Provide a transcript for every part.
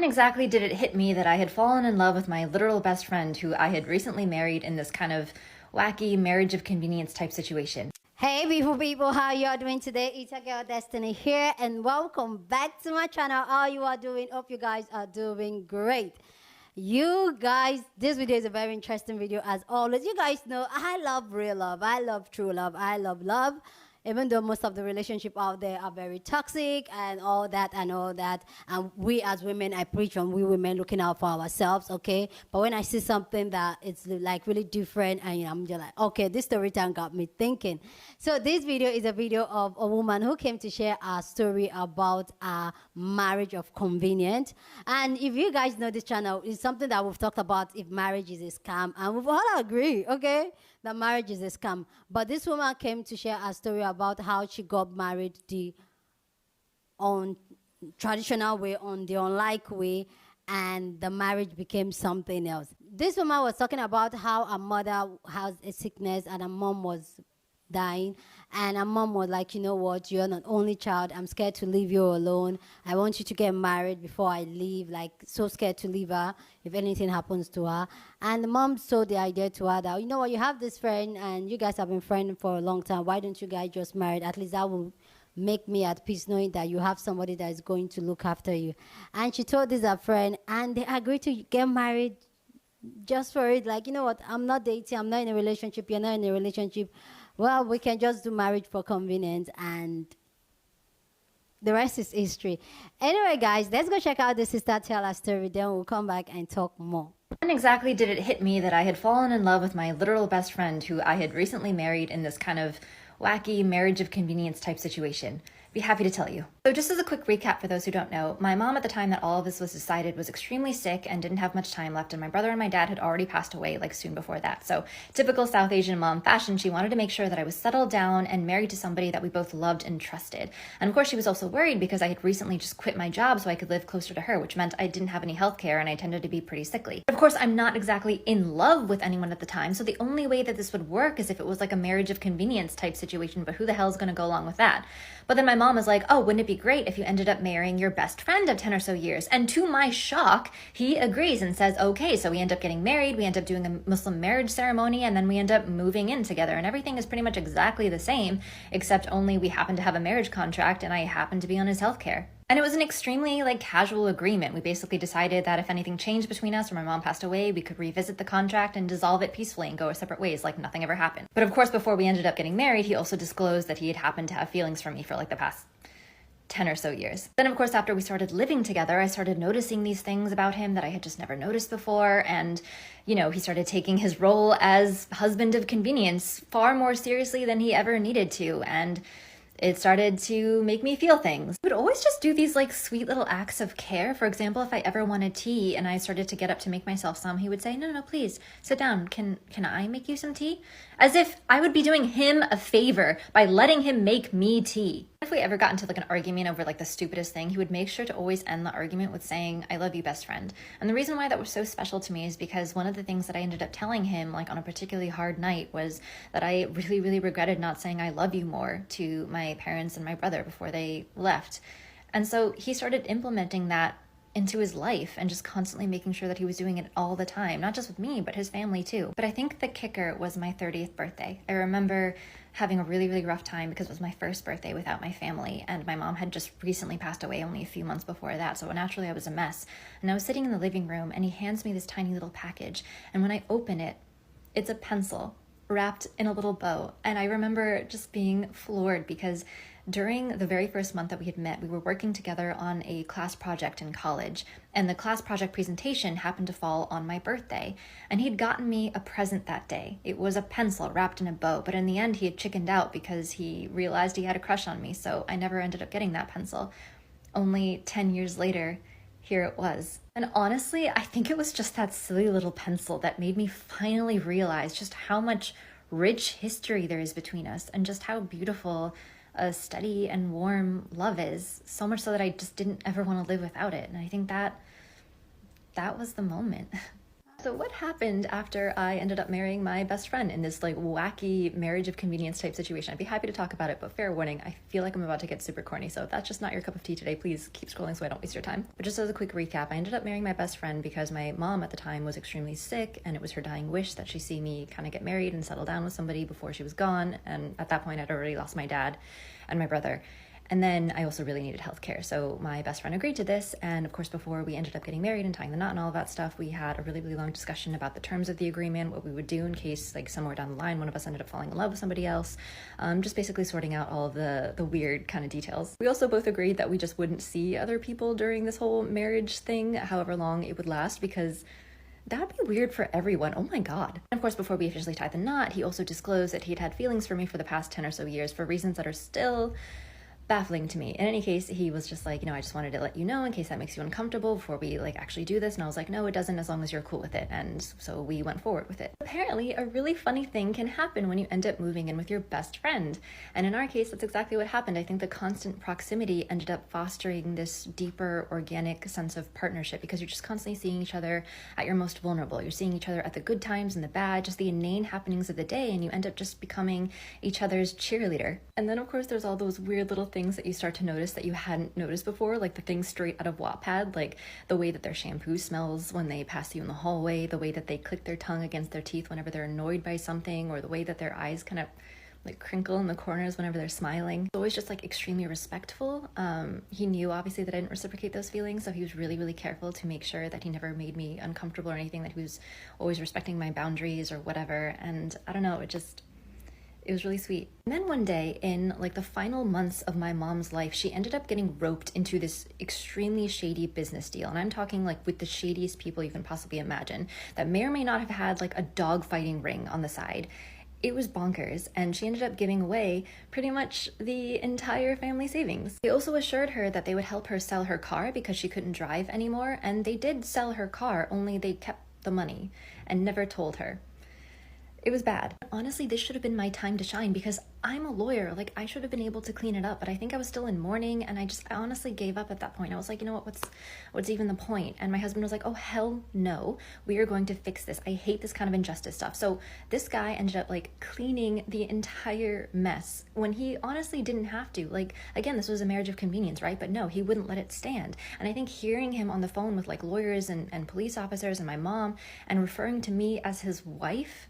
Exactly did it hit me that I had fallen in love with my literal best friend who I had recently married in this kind of wacky marriage of convenience type situation. Hey beautiful people, how you are doing today? It's your girl Destiny here and welcome back to my channel. How you are doing? Hope you guys are doing great. You guys, this video is a very interesting video as always. You guys know I love real love, I love true love, I love love, even though most of the relationship out there are very toxic and all that and we as women, I preach on we women looking out for ourselves, okay? But when I see something that it's like really different, and I'm just like, okay, this story time got me thinking. So this video is a video of a woman who came to share a story about a marriage of convenience. And if you guys know this channel, it's something that we've talked about, if marriage is a scam, and we've all agree, okay, that marriage is a scam. But this woman came to share a story about how she got married the on traditional way, on the unlike way, and the marriage became something else. This woman was talking about how her mother has a sickness and her mom was dying, and her mom was like, you know what, you're an only child, I'm scared to leave you alone, I want you to get married before I leave, like so scared to leave her if anything happens to her. And the mom sold the idea to her that, you know what, you have this friend and you guys have been friends for a long time, why don't you guys just marry? At least that will make me at peace knowing that you have somebody that is going to look after you. And she told this her friend, and they agreed to get married just for it. Like, you know what, I'm not dating, I'm not in a relationship, you're not in a relationship, well, we can just do marriage for convenience, and the rest is history. Anyway, guys, let's go check out the sister tell her story, then we'll come back and talk more. When exactly did it hit me that I had fallen in love with my literal best friend who I had recently married in this kind of wacky marriage of convenience type situation? Be happy to tell you. So just as a quick recap for those who don't know, my mom at the time that all of this was decided was extremely sick and didn't have much time left, and my brother and my dad had already passed away like soon before that. So typical South Asian mom fashion, she wanted to make sure that I was settled down and married to somebody that we both loved and trusted. And of course she was also worried because I had recently just quit my job so I could live closer to her, which meant I didn't have any health care and I tended to be pretty sickly. Of course, I'm not exactly in love with anyone at the time, so the only way that this would work is if it was like a marriage of convenience type situation, but who the hell is going to go along with that? But then my mom was like, oh, wouldn't it be great if you ended up marrying your best friend of 10 or so years? And to my shock, he agrees and says, okay, so we end up getting married, we end up doing a Muslim marriage ceremony, and then we end up moving in together. And everything is pretty much exactly the same, except only we happen to have a marriage contract and I happen to be on his health care. And it was an extremely casual agreement. We basically decided that if anything changed between us or my mom passed away, we could revisit the contract and dissolve it peacefully and go our separate ways like nothing ever happened. But of course, before we ended up getting married, he also disclosed that he had happened to have feelings for me for like the past 10 or so years. Then of course, after we started living together, I started noticing these things about him that I had just never noticed before. And, you know, he started taking his role as husband of convenience far more seriously than he ever needed to. And it started to make me feel things. He would always just do these sweet little acts of care. For example, if I ever wanted tea and I started to get up to make myself some, he would say, no, please sit down. Can I make you some tea? As if I would be doing him a favor by letting him make me tea. If we ever got into an argument over the stupidest thing, he would make sure to always end the argument with saying, I love you, best friend. And the reason why that was so special to me is because one of the things that I ended up telling him on a particularly hard night was that I really, really regretted not saying I love you more to my parents and my brother before they left. And so he started implementing that into his life and just constantly making sure that he was doing it all the time, not just with me, but his family too. But I think the kicker was my 30th birthday. I remember having a really, really rough time because it was my first birthday without my family, and my mom had just recently passed away only a few months before that, so naturally I was a mess. And I was sitting in the living room and he hands me this tiny little package, and when I open it, it's a pencil wrapped in a little bow. And I remember just being floored because during the very first month that we had met, we were working together on a class project in college, and the class project presentation happened to fall on my birthday. And he'd gotten me a present that day. It was a pencil wrapped in a bow, but in the end he had chickened out because he realized he had a crush on me, so I never ended up getting that pencil. Only 10 years later, here it was. And honestly, I think it was just that silly little pencil that made me finally realize just how much rich history there is between us and just how beautiful a steady and warm love is, so much so that I just didn't ever want to live without it. And I think that was the moment. So what happened after I ended up marrying my best friend in this like wacky marriage of convenience type situation? I'd be happy to talk about it, but fair warning, I feel like I'm about to get super corny. So if that's just not your cup of tea today, please keep scrolling so I don't waste your time. But just as a quick recap, I ended up marrying my best friend because my mom at the time was extremely sick and it was her dying wish that she see me kind of get married and settle down with somebody before she was gone. And at that point, I'd already lost my dad and my brother. And then I also really needed healthcare. So my best friend agreed to this. And of course, before we ended up getting married and tying the knot and all of that stuff, we had a really, really long discussion about the terms of the agreement, what we would do in case like somewhere down the line, one of us ended up falling in love with somebody else. Just basically sorting out all of the weird kind of details. We also both agreed that we just wouldn't see other people during this whole marriage thing, however long it would last, because that'd be weird for everyone. Oh my God. And of course, before we officially tied the knot, he also disclosed that he'd had feelings for me for the past 10 or so years for reasons that are still baffling to me. In any case, he was just like, I just wanted to let you know in case that makes you uncomfortable before we like actually do this. And I was like, no, it doesn't, as long as you're cool with it. And so we went forward with it. Apparently, a really funny thing can happen when you end up moving in with your best friend. And in our case, that's exactly what happened. I think the constant proximity ended up fostering this deeper organic sense of partnership because you're just constantly seeing each other at your most vulnerable. You're seeing each other at the good times and the bad, just the inane happenings of the day. And you end up just becoming each other's cheerleader. And then of course, there's all those weird little things that you start to notice that you hadn't noticed before, like the things straight out of Wattpad, like the way that their shampoo smells when they pass you in the hallway, the way that they click their tongue against their teeth whenever they're annoyed by something, or the way that their eyes kind of like crinkle in the corners whenever they're smiling. It's always just like extremely respectful. He knew obviously that I didn't reciprocate those feelings, so he was really, really careful to make sure that he never made me uncomfortable or anything, that he was always respecting my boundaries or whatever. And I don't know, it was really sweet. And then one day, in like the final months of my mom's life, she ended up getting roped into this extremely shady business deal. And I'm talking like with the shadiest people you can possibly imagine, that may or may not have had like a dog fighting ring on the side. It was bonkers, and she ended up giving away pretty much the entire family savings. They also assured her that they would help her sell her car because she couldn't drive anymore, and they did sell her car, only they kept the money and never told her. It was bad. Honestly, this should have been my time to shine because I'm a lawyer. Like, I should have been able to clean it up, but I think I was still in mourning, and I honestly gave up at that point. I was like, you know what, what's even the point? And my husband was like, oh, hell no, we are going to fix this. I hate this kind of injustice stuff. So this guy ended up like cleaning the entire mess when he honestly didn't have to. Like, again, this was a marriage of convenience, right? But no, he wouldn't let it stand. And I think hearing him on the phone with like lawyers and police officers and my mom and referring to me as his wife,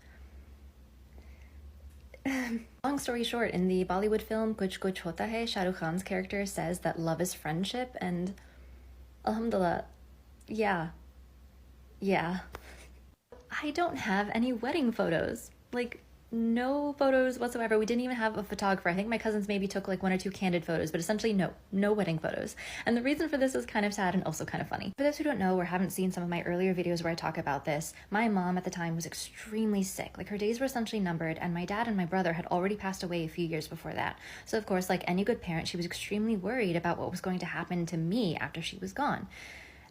long story short, in the Bollywood film Kuch Kuch Hota Hai, Shah Rukh Khan's character says that love is friendship, and alhamdulillah, yeah. I don't have any wedding photos. Like, no photos whatsoever. We didn't even have a photographer. I think my cousins maybe took like 1 or 2 candid photos, but essentially no wedding photos. And the reason for this is kind of sad and also kind of funny. For those who don't know or haven't seen some of my earlier videos where I talk about this, my mom at the time was extremely sick. Like, her days were essentially numbered, and my dad and my brother had already passed away a few years before that. So of course, like any good parent, she was extremely worried about what was going to happen to me after she was gone.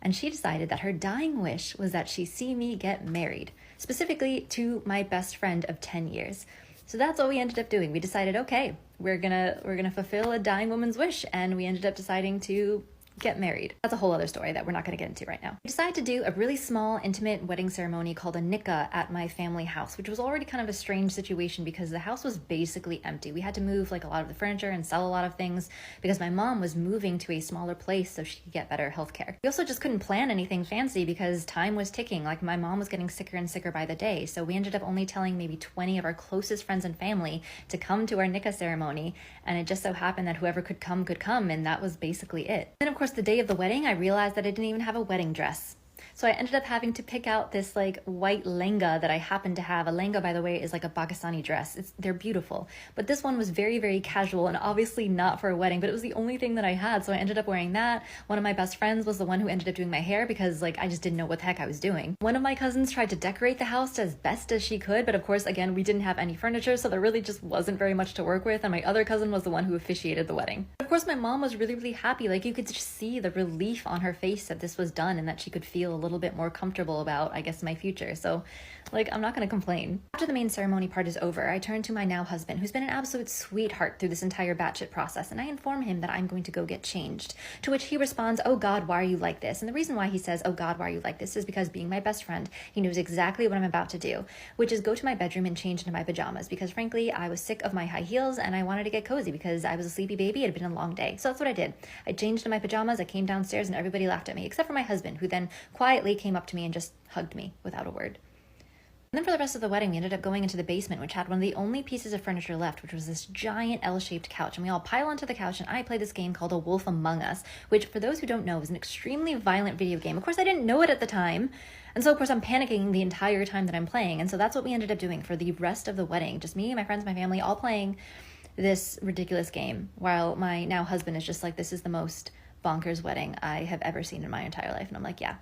And she decided that her dying wish was that she see me get married, specifically to my best friend of 10 years. So that's what we ended up doing. We decided, okay, we're gonna fulfill a dying woman's wish, and we ended up deciding to get married. That's a whole other story that we're not going to get into right now. We decided to do a really small, intimate wedding ceremony called a nikah at my family house, which was already kind of a strange situation because the house was basically empty. We had to move like a lot of the furniture and sell a lot of things because my mom was moving to a smaller place so she could get better healthcare. We also just couldn't plan anything fancy because time was ticking. Like, my mom was getting sicker and sicker by the day, so we ended up only telling maybe 20 of our closest friends and family to come to our nikah ceremony, and it just so happened that whoever could come, and that was basically it. Then of course, the day of the wedding, I realized that I didn't even have a wedding dress. So I ended up having to pick out this like white lehenga that I happened to have. A lehenga, by the way, is like a Pakistani dress. They're beautiful. But this one was very, very casual and obviously not for a wedding, but it was the only thing that I had. So I ended up wearing that. One of my best friends was the one who ended up doing my hair because like I just didn't know what the heck I was doing. One of my cousins tried to decorate the house as best as she could, but of course, again, we didn't have any furniture, so there really just wasn't very much to work with. And my other cousin was the one who officiated the wedding. Of course, my mom was really, really happy. Like, you could just see the relief on her face that this was done and that she could feel a little bit more comfortable about, I guess, my future. So, like, I'm not going to complain. After the main ceremony part is over, I turn to my now husband, who's been an absolute sweetheart through this entire batshit process, and I inform him that I'm going to go get changed. To which he responds, "Oh God, why are you like this?" And the reason why he says, "Oh God, why are you like this?" is because, being my best friend, he knows exactly what I'm about to do, which is go to my bedroom and change into my pajamas, because frankly, I was sick of my high heels and I wanted to get cozy because I was a sleepy baby. It had been a long day. So that's what I did. I changed into my pajamas, I came downstairs, and everybody laughed at me, except for my husband, who then quietly came up to me and just hugged me without a word. And then for the rest of the wedding, we ended up going into the basement, which had one of the only pieces of furniture left, which was this giant L-shaped couch. And we all pile onto the couch, and I play this game called A Wolf Among Us, which, for those who don't know, is an extremely violent video game. Of course, I didn't know it at the time. And so, of course, I'm panicking the entire time that I'm playing. And so that's what we ended up doing for the rest of the wedding. Just me, my friends, my family, all playing this ridiculous game, while my now husband is just like, "This is the most bonkers wedding I have ever seen in my entire life." And I'm like, yeah,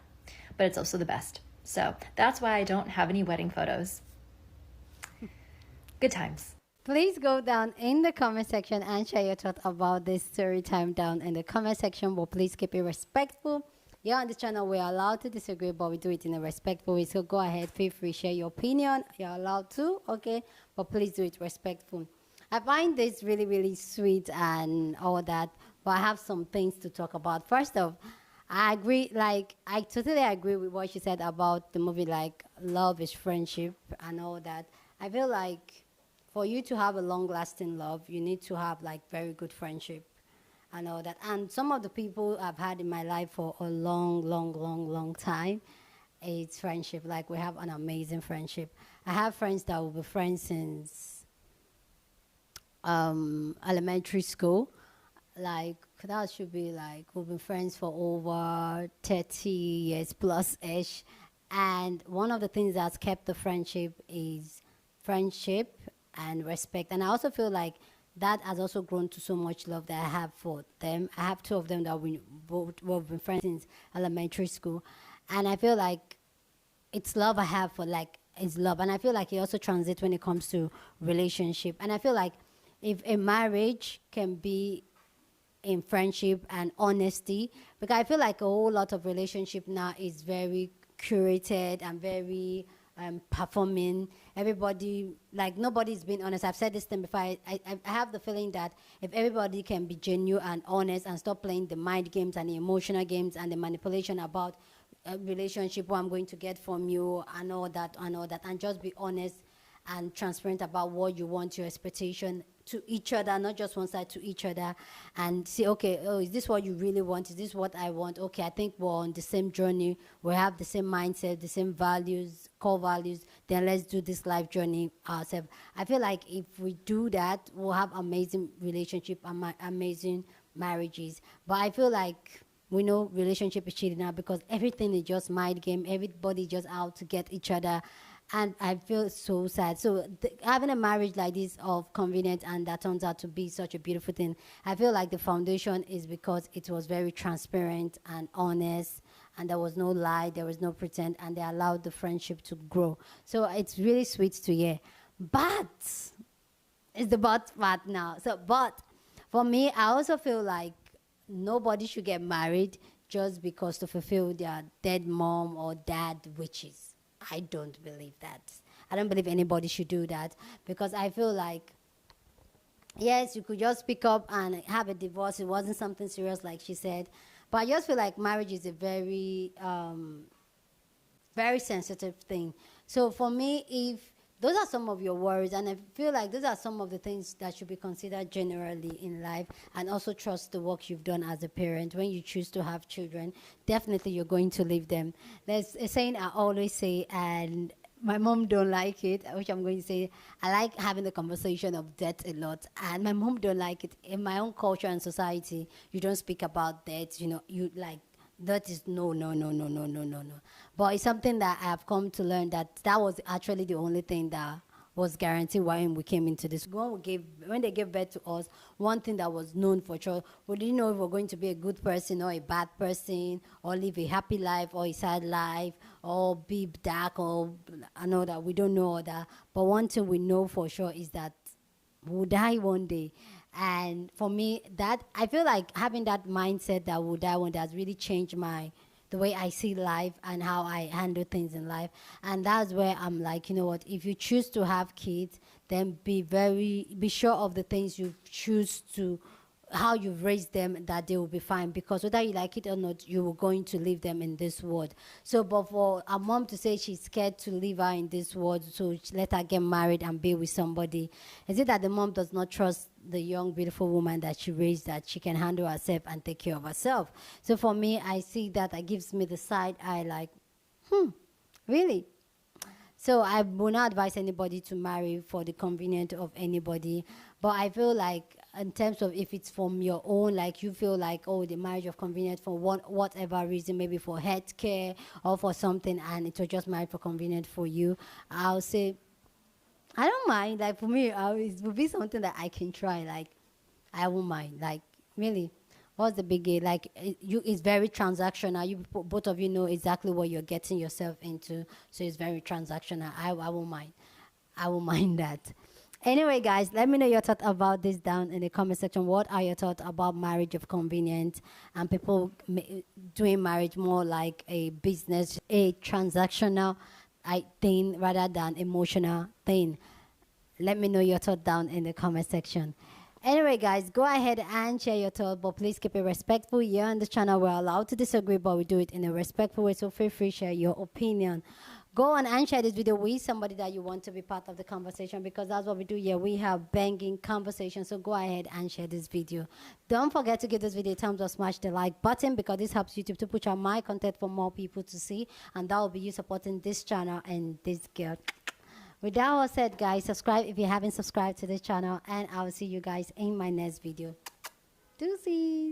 but it's also the best. So that's why I don't have any wedding photos. Good times. Please go down in the comment section and share your thoughts about this story time down in the comment section, but please keep it respectful. Here on this channel, we're allowed to disagree, but we do it in a respectful way. So go ahead, feel free, share your opinion. You're allowed to, okay? But please do it respectful. I find this really, really sweet and all that, but I have some things to talk about. First off, I agree, like, I totally agree with what she said about the movie, like, love is friendship and all that. I feel like for you to have a long-lasting love, you need to have, like, very good friendship and all that. And some of the people I've had in my life for a long time, it's friendship. Like, we have an amazing friendship. I have friends that will be friends since elementary school. Like, that should be like, we've been friends for over 30 years plus-ish. And one of the things that's kept the friendship is friendship and respect. And I also feel like that has also grown to so much love that I have for them. I have two of them that we both we've been friends since elementary school. And I feel like it's love I have for, like, it's love. And I feel like it also translates when it comes to relationship. And I feel like if a marriage can be in friendship and honesty, because I feel like a whole lot of relationship now is very curated and very performing. Everybody, like, nobody's being honest. I've said this thing before. I have the feeling that if everybody can be genuine and honest and stop playing the mind games and the emotional games and the manipulation about a relationship, what I'm going to get from you and all that, and just be honest and transparent about what you want, your expectation to each other, not just one side, to each other, and say, okay, oh, is this what you really want? Is this what I want? Okay, I think we're on the same journey. We have the same mindset, the same values, core values. Then let's do this life journey ourselves. I feel like if we do that, we'll have amazing relationship and amazing marriages. But I feel like we know relationship is cheating now because everything is just mind game. Everybody just out to get each other. And I feel so sad. So having a marriage like this of convenience and that turns out to be such a beautiful thing, I feel like the foundation is because it was very transparent and honest, and there was no lie, there was no pretend, and they allowed the friendship to grow. So it's really sweet to hear. But, it's the but part now. So, but for me, I also feel like nobody should get married just because to fulfill their dead mom or dad wishes. I don't believe that. I don't believe anybody should do that because I feel like, yes, you could just pick up and have a divorce. It wasn't something serious like she said. But I just feel like marriage is a very, very sensitive thing. So for me, if those are some of your worries, and I feel like those are some of the things that should be considered generally in life, and also trust the work you've done as a parent. When you choose to have children, definitely you're going to leave them. There's a saying I always say, and my mom don't like it, which I'm going to say, I like having the conversation of death a lot, and my mom don't like it. In my own culture and society, you don't speak about death, you know, you like, that is no. But it's something that I have come to learn that was actually the only thing that was guaranteed when we came into this. When they gave birth to us, one thing that was known for sure, we didn't know if we were going to be a good person or a bad person, or live a happy life or a sad life, or be dark, or I know that we don't know all that. But one thing we know for sure is that we'll die one day. And for me, that I feel like having that mindset that we'll die one day has really changed my the way I see life and how I handle things in life. And that's where I'm like, you know what, if you choose to have kids, then be sure of the things you choose to, how you've raised them, that they will be fine, because whether you like it or not, you are going to leave them in this world. So but for a mom to say she's scared to leave her in this world, so let her get married and be with somebody, is it that the mom does not trust the young beautiful woman that she raised, that she can handle herself and take care of herself? So for me, I see that gives me the side eye, like, really? So I will not advise anybody to marry for the convenience of anybody. But I feel like in terms of if it's from your own, like you feel like, oh, the marriage of convenience for whatever reason, maybe for health care or for something, and it was just married for convenience for you, I'll say, I don't mind. Like for me, it would be something that I can try. Like I won't mind. Like really, what's the big deal? Like it's very transactional. You both of you know exactly what you're getting yourself into, so it's very transactional. I won't mind. I won't mind that. Anyway, guys, let me know your thought about this down in the comment section. What are your thoughts about marriage of convenience and people doing marriage more like a business, a transactional thing rather than emotional thing? Let me know your thought down in the comment section. Anyway, guys, go ahead and share your thought, but please keep it respectful. Here on the channel, we're allowed to disagree, but we do it in a respectful way, so feel free to share your opinion. Go on and share this video with somebody that you want to be part of the conversation, because that's what we do here. We have banging conversation, so go ahead and share this video. Don't forget to give this video a thumbs up, smash the like button, because this helps YouTube to push out my content for more people to see, and that will be you supporting this channel and this girl. With that all said, guys, subscribe if you haven't subscribed to this channel, and I will see you guys in my next video. Deuces.